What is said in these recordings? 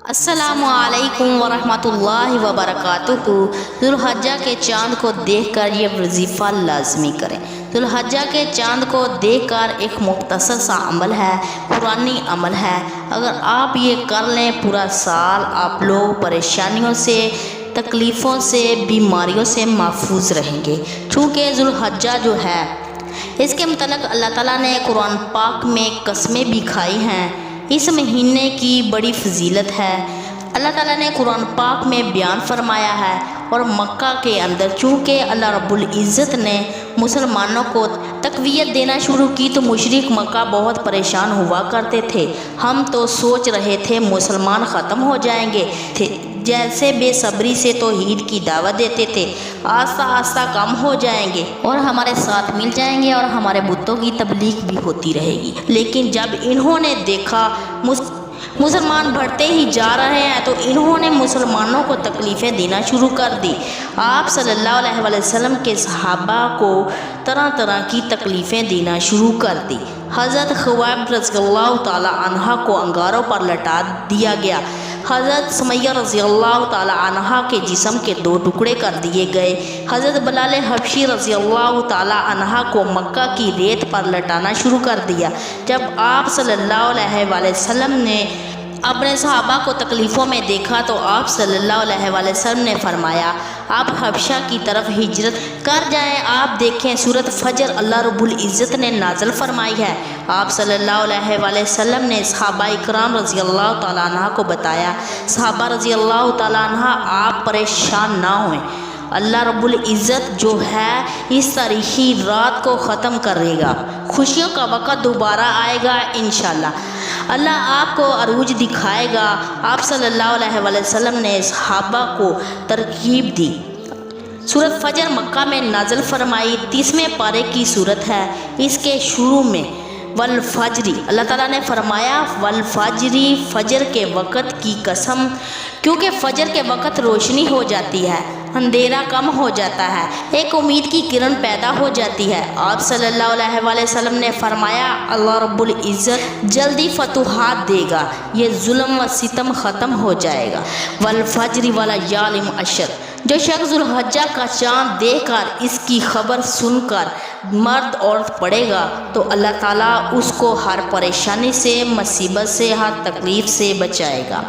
السلام علیکم ورحمۃ اللہ وبرکاتہ۔ ذوالحجہ کے چاند کو دیکھ کر یہ وظیفہ لازمی کریں۔ ذوالحجہ کے چاند کو دیکھ کر ایک مختصر سا عمل ہے، قرآنی عمل ہے۔ اگر آپ یہ کر لیں پورا سال آپ لوگ پریشانیوں سے، تکلیفوں سے، بیماریوں سے محفوظ رہیں گے۔ چونکہ ذوالحجہ جو ہے اس کے متعلق اللہ تعالیٰ نے قرآن پاک میں قسمیں بھی کھائی ہیں۔ اس مہینے کی بڑی فضیلت ہے۔ اللہ تعالیٰ نے قرآن پاک میں بیان فرمایا ہے، اور مکہ کے اندر چونکہ اللہ رب العزت نے مسلمانوں کو تقویت دینا شروع کی تو مشرک مکہ بہت پریشان ہوا کرتے تھے۔ ہم تو سوچ رہے تھے مسلمان ختم ہو جائیں گے، جیسے بے صبری سے توحید کی دعوت دیتے تھے، آہستہ آہستہ کم ہو جائیں گے اور ہمارے ساتھ مل جائیں گے اور ہمارے بتوں کی تبلیغ بھی ہوتی رہے گی۔ لیکن جب انہوں نے دیکھا مسلمان بڑھتے ہی جا رہے ہیں تو انہوں نے مسلمانوں کو تکلیفیں دینا شروع کر دی۔ آپ صلی اللہ علیہ وسلم کے صحابہ کو طرح طرح کی تکلیفیں دینا شروع کر دی۔ حضرت خویب رضی اللہ تعالی عنہ کو انگاروں پر لٹا دیا گیا۔ حضرت سمیہ رضی اللہ تعالی عنہ کے جسم کے 2 ٹکڑے کر دیے گئے۔ حضرت بلال حبشی رضی اللہ تعالی عنہ کو مکہ کی ریت پر لٹانا شروع کر دیا۔ جب آپ صلی اللہ علیہ وسلم نے اپنے صحابہ کو تکلیفوں میں دیکھا تو آپ صلی اللہ علیہ وسلم نے فرمایا آپ حبشہ کی طرف ہجرت کر جائیں۔ آپ دیکھیں سورۃ فجر اللہ رب العزت نے نازل فرمائی ہے۔ آپ صلی اللہ علیہ وسلم نے صحابہ اکرام رضی اللہ تعالیٰ عنہ کو بتایا۔ صحابہ رضی اللہ تعالیٰ عنہ آپ پریشان نہ ہوئیں، اللہ رب العزت جو ہے اس تاریخی رات کو ختم کرے گا، خوشیوں کا وقت دوبارہ آئے گا انشاءاللہ، اللہ آپ کو عروج دکھائے گا۔ آپ صلی اللہ علیہ وسلم نے صحابہ کو ترغیب دی۔ سورۃ فجر مکہ میں نازل فرمائی 30ویں پارے کی سورت ہے۔ اس کے شروع میں والفجری اللہ تعالیٰ نے فرمایا والفجری، فجر کے وقت کی قسم، کیونکہ فجر کے وقت روشنی ہو جاتی ہے، اندھیرا کم ہو جاتا ہے، ایک امید کی کرن پیدا ہو جاتی ہے۔ آپ صلی اللہ علیہ وسلم نے فرمایا اللہ رب العزت جلدی فتوحات دے گا، یہ ظلم و ستم ختم ہو جائے گا۔ والفجر والیال عشر، جو شخص ذوالحجہ کا چاند دیکھ کر اس کی خبر سن کر مرد عورت پڑے گا تو اللہ تعالیٰ اس کو ہر پریشانی سے، مصیبت سے، ہر تکلیف سے بچائے گا۔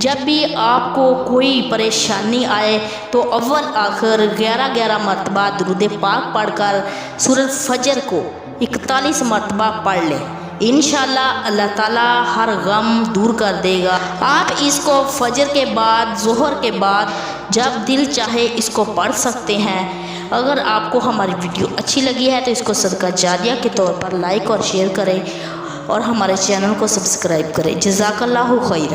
جب بھی آپ کو کوئی پریشانی آئے تو اول آخر 11 مرتبہ درود پاک پڑھ کر سورۃ فجر کو 41 مرتبہ پڑھ لیں، انشاءاللہ اللہ تعالیٰ ہر غم دور کر دے گا۔ آپ اس کو فجر کے بعد، ظہر کے بعد جب دل چاہے اس کو پڑھ سکتے ہیں۔ اگر آپ کو ہماری ویڈیو اچھی لگی ہے تو اس کو صدقہ جاریہ کے طور پر لائک اور شیئر کریں اور ہمارے چینل کو سبسکرائب کریں۔ جزاک اللہ خیر۔